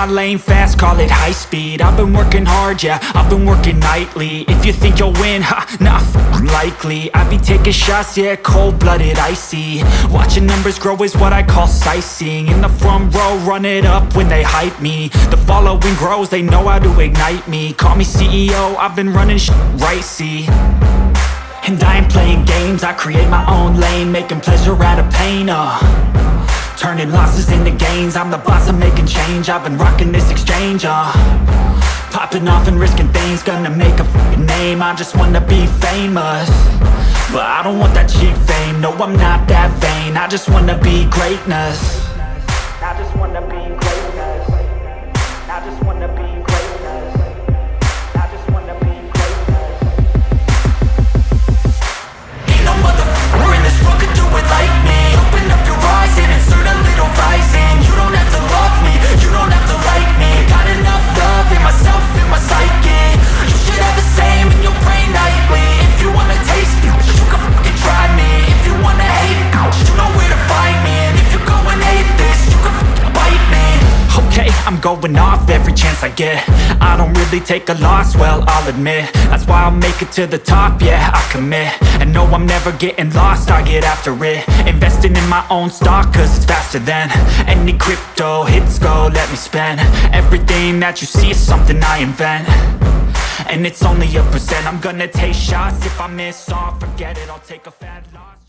my lane fast, call it high speed. I've been working hard, yeah, I've been working nightly. If you think you'll win, ha, nah, likely. I be taking shots, yeah, cold-blooded, icy. Watching numbers grow is what I call sightseeing. In the front row, run it up when they hype me. The following grows, they know how to ignite me. Call me CEO, I've been running right, see. And I ain't playing games, I create my own lane, making pleasure out of pain, turning losses into gains. I'm the boss, I'm making change. I've been rocking this exchange, popping off and risking things. Gonna make a f***ing name. I just wanna be famous, but I don't want that cheap fame. No, I'm not that vain. I just wanna be greatness. I just wanna be greatness. I just wanna be greatness. I just wanna be greatness. Ain't no motherfucker in this world could do it like me. Open up your eyes and insert a little rising. You don't have to love me, you don't have to like me. Got enough love in myself, in my psyche. You should have the same in your brain nightly. If you wanna taste me, you can fucking try me. If you wanna hate me, you know where to find me. And if you go and hate this, you can fucking bite me. Okay, I'm going off every chance I get. I don't really take a loss, well, I'll admit. That's why I'll make it to the top, yeah, I commit. And no, I'm never getting lost, I get after it. Investing in my own stock, cause it's faster than any crypto hits go, let me spend. Everything that you see is something I invent, and it's only a percent. I'm gonna take shots, if I miss, I'll forget it. I'll take a fat loss.